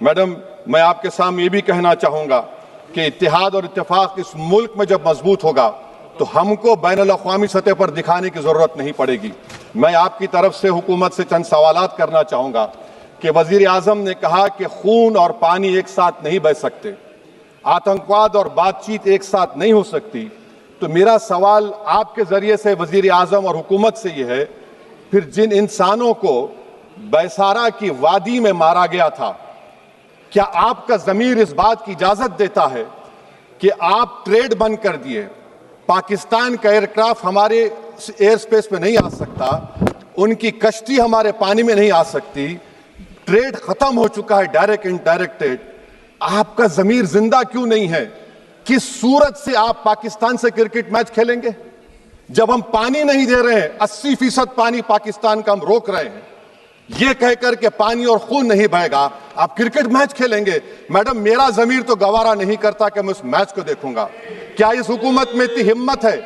Madam, मैं आपके सामने ये भी कहना चाहूंगा कि इत्तेहाद और इत्तेफाक इस मुल्क में जब मजबूत होगा तो हमको बैनुल अक़वामी सतह पर दिखाने की जरूरत नहीं पड़ेगी। मैं आपकी तरफ से हुकूमत से चंद सवालात करना चाहूंगा कि वजीर आजम ने कहा कि खून और पानी एक साथ नहीं बह सकते, आतंकवाद और बातचीत एक साथ नहीं हो सकती। तो मेरा सवाल आपके जरिए से वजीर आजम और हुकूमत से यह है, फिर जिन इंसानों को बैसारा की वादी में मारा गया था, क्या आपका ज़मीर इस बात की इजाजत देता है कि आप ट्रेड बंद कर दिए, पाकिस्तान का एयरक्राफ्ट हमारे एयर स्पेस में नहीं आ सकता, उनकी कश्ती हमारे पानी में नहीं आ सकती, ट्रेड खत्म हो चुका है डायरेक्ट इनडायरेक्टेड, आपका ज़मीर जिंदा क्यों नहीं है? किस सूरत से आप पाकिस्तान से क्रिकेट मैच खेलेंगे जब हम पानी नहीं दे रहे हैं? 80% पानी पाकिस्तान का हम रोक रहे हैं, ये कहकर के पानी और खून नहीं बहेगा, आप क्रिकेट मैच खेलेंगे? मैडम, मेरा जमीर तो गवारा नहीं करता कि मैं उस मैच को देखूंगा। क्या इस हुकूमत में इतनी हिम्मत है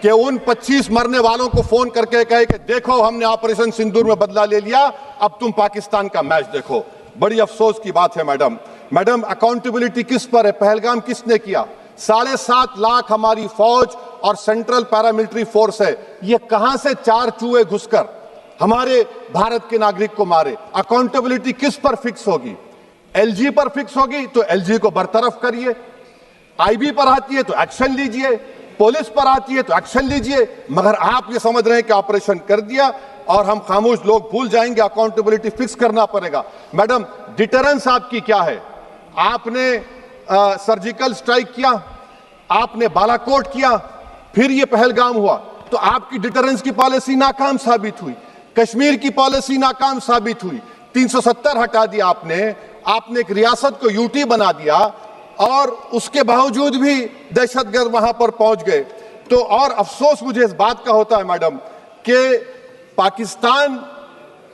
कि उन 25 मरने वालों को फोन करके कहे कि देखो हमने ऑपरेशन सिंदूर में बदला ले लिया, अब तुम पाकिस्तान का मैच देखो? बड़ी अफसोस की बात है मैडम। मैडम, अकाउंटेबिलिटी किस पर है? पहलगाम किसने किया? 7.5 लाख हमारी फौज और सेंट्रल पैरामिलिट्री फोर्स है, ये कहां से 4 चूहे घुसकर हमारे भारत के नागरिक को मारे? अकाउंटेबिलिटी किस पर फिक्स होगी? एलजी पर फिक्स होगी तो एलजी को बरतरफ करिए, आईबी पर आती है तो एक्शन लीजिए, पुलिस पर आती है तो एक्शन लीजिए, मगर आप ये समझ रहे हैं कि ऑपरेशन कर दिया और हम खामोश लोग भूल जाएंगे, अकाउंटेबिलिटी फिक्स करना पड़ेगा। मैडम, डिटरेंस आपकी क्या है? आपने सर्जिकल स्ट्राइक किया, आपने बालाकोट किया, फिर ये पहलगाम हुआ, तो आपकी डिटरेंस की पॉलिसी नाकाम साबित हुई, कश्मीर की पॉलिसी नाकाम साबित हुई, 370 हटा दिया आपने एक रियासत को यूटी बना दिया और उसके बावजूद भी दहशतगर्द वहां पर पहुंच गए। तो और अफसोस मुझे इस बात का होता है मैडम कि पाकिस्तान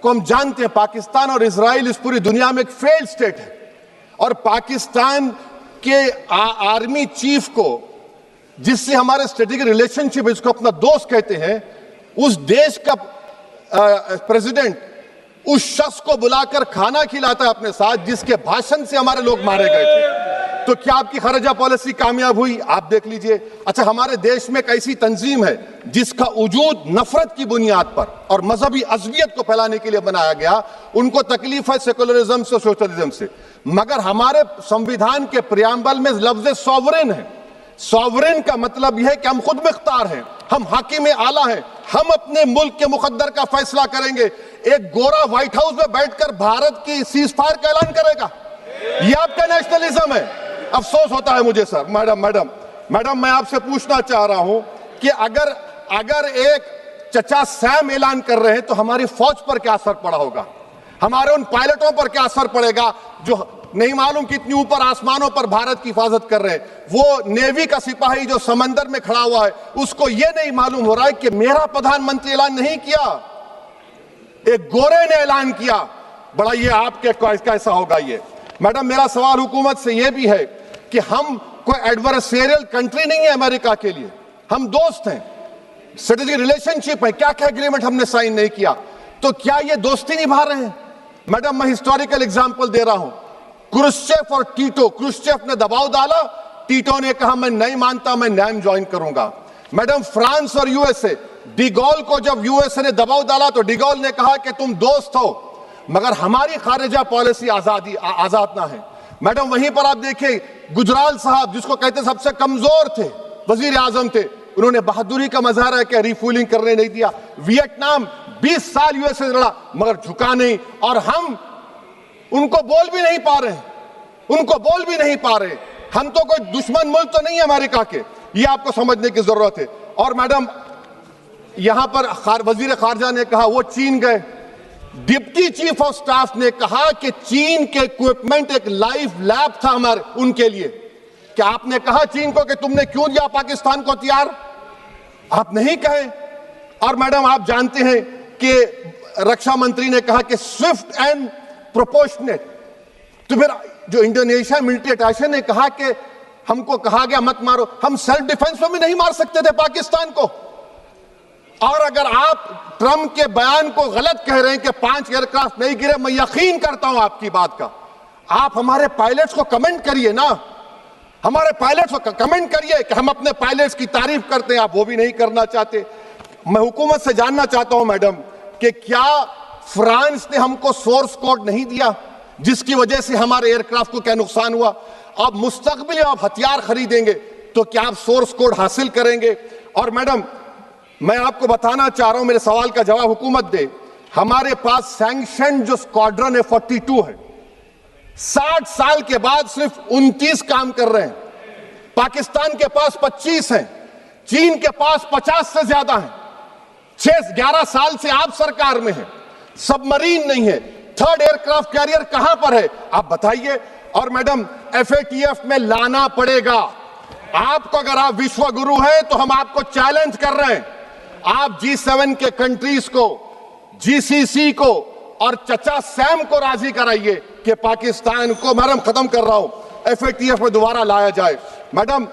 को हम जानते हैं, पाकिस्तान और इजराइल इस पूरी दुनिया में एक फेल्ड स्टेट है, और पाकिस्तान के आर्मी चीफ को, जिससे हमारे स्ट्रेटेजिक रिलेशनशिप है, जिसको अपना दोस्त कहते हैं, उस देश का प्रेसिडेंट उस शख्स को बुलाकर खाना खिलाता है अपने साथ जिसके भाषण से हमारे लोग मारे गए थे। तो क्या आपकी खारजा पॉलिसी कामयाब हुई? आप देख लीजिए। अच्छा, हमारे देश में एक ऐसी तंजीम है जिसका वजूद नफरत की बुनियाद पर और मजहबी अज़वियत को फैलाने के लिए बनाया गया, उनको तकलीफ है सेकुलरिज्म से, सोशलिज्म से, मगर हमारे संविधान के प्रियम्बल में लफ्ज सॉवरेन है। सॉवरेन का मतलब यह है कि हम खुद मुख्तार हैं, हम हाकिम आला हैं, हम अपने मुल्क के मुकद्दर का फैसला करेंगे। एक गोरा व्हाइट हाउस में बैठकर भारत की सीज फायर का ऐलान करेगा, यह आपका नेशनलिज्म है? अफसोस होता है मुझे सर। मैडम, मैं आपसे पूछना चाह रहा हूं कि अगर एक चचा सैम ऐलान कर रहे हैं तो हमारी फौज पर क्या असर पड़ा होगा? हमारे उन पायलटों पर क्या असर पड़ेगा जो नहीं मालूम कितनी ऊपर आसमानों पर भारत की हिफाजत कर रहे हैं? वो नेवी का सिपाही जो समंदर में खड़ा हुआ है, उसको यह नहीं मालूम हो रहा है कि मेरा प्रधानमंत्री ऐलान नहीं किया, एक गोरे ने ऐलान किया। बड़ा ये आपके कैसा होगा ये? मैडम, मेरा सवाल हुकूमत से यह भी है कि हम कोई एडवर्सेरियल कंट्री नहीं है अमेरिका के लिए, हम दोस्त हैं, स्ट्रेटेजिक रिलेशनशिप है, क्या क्या एग्रीमेंट हमने साइन नहीं किया, तो क्या ये दोस्ती निभा रहे हैं? मैडम, मैं हिस्टोरिकल एग्जांपल दे रहा हूं, क्रुश्चेव और टीटो। क्रुश्चेव ने दबाव डाला, टीटो ने कहा मैं नहीं मानता, मैं नैम ज्वाइन करूंगा। मैडम, फ्रांस और यूएसए, डिगोल को जब यूएसए ने दबाव डाला तो डिगोल ने कहा कि तुम दोस्त हो मगर हमारी खारिजा पॉलिसी आजाद ना है। मैडम, वहीं पर आप देखिए गुजराल साहब, जिसको कहते सबसे कमजोर थे, वजीर आजम थे, उन्होंने बहादुरी का मजारा किया, रिफूलिंग करने नहीं दिया। वियतनाम 20 साल यूएसए से लड़ा मगर झुका नहीं, और हम उनको बोल भी नहीं पा रहे, हम तो कोई दुश्मन मुल्क तो नहीं है अमेरिका के, ये आपको समझने की जरूरत है। और मैडम, यहां पर वजीर खारजा ने कहा वो चीन गए, डिप्टी चीफ ऑफ स्टाफ ने कहा कि चीन के इक्विपमेंट एक लाइव लैब था हमारे उनके लिए। क्या आपने कहा चीन को कि तुमने क्यों दिया पाकिस्तान को हथियार? आप नहीं कहे। और मैडम, आप जानते हैं कि रक्षा मंत्री ने कहा कि स्विफ्ट एंड प्रोपोर्शनेट, तो फिर जो इंडोनेशिया मिलिट्री अटैचे ने कहा कि हमको कहा गया मत मारो, हम सेल्फ डिफेंस में भी नहीं मार सकते थे पाकिस्तान को। और अगर आप ट्रंप के बयान को गलत कह रहे हैं कि 5 एयरक्राफ्ट नहीं गिरे, मैं यकीन करता हूं आपकी बात का, आप हमारे पायलट्स को कमेंट करिए ना, हमारे पायलट्स को कमेंट करिए कि हम अपने पायलट्स की तारीफ करते हैं, आप वो भी नहीं करना चाहते। मैं हुकूमत से जानना चाहता हूं मैडम कि क्या फ्रांस ने हमको सोर्स कोड नहीं दिया जिसकी वजह से हमारे एयरक्राफ्ट को क्या नुकसान हुआ? अब मुस्तकबिल में आप हथियार खरीदेंगे तो क्या आप सोर्स कोड हासिल करेंगे? और मैडम मैं आपको बताना चाह रहा हूं, मेरे सवाल का जवाब हुकूमत दे, हमारे पास सैंक्शन जो स्क्वाड्रन है 42 है, 60 साल के बाद सिर्फ 29 काम कर रहे हैं। पाकिस्तान के पास 25 हैं, चीन के पास 50 से ज्यादा हैं। 11 साल से आप सरकार में हैं, सबमरीन नहीं है, थर्ड एयरक्राफ्ट कैरियर कहां पर है आप बताइए। और मैडम FATF में लाना पड़ेगा आपको। अगर आप विश्व गुरु हैं तो हम आपको चैलेंज कर रहे हैं, आप G7 के कंट्रीज को, GCC को और चचा सैम को राजी कराइए कि पाकिस्तान को, मैडम खत्म कर रहा हूं, FATF में दोबारा लाया जाए। मैडम